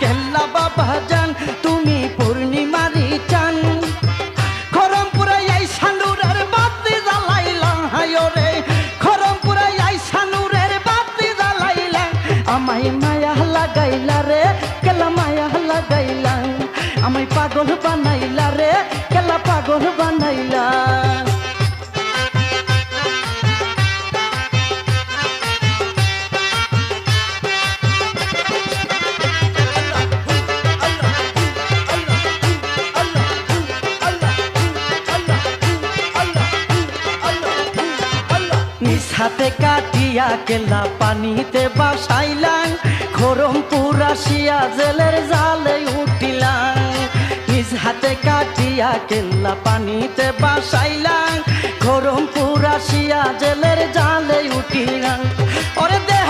কেল্লা বাবা জান তুমি পূর্ণিমারি চান খরমপুরে এই সানুরের বাতি জ্বালাইলা হায়রে খরমপুরে এই সানুরের বাতি জ্বালাইলা আমায় মায়া লাগাইলা রে কেলা মায়া লাগাইলা আমায় পাগল বানাইলা রে কেলা পাগল বানাইলা নিজ হাতে কাটিয়া কেলা পানিতে বাসাইলাম খরমপুর আসিয়া জেলের জালে উঠিলাম নিজ হাতে কাটিয়া কেলা পানিতে বাসাইলাম খরমপুর আসিয়া জেলের জালে উঠিলাম ওরে দেহ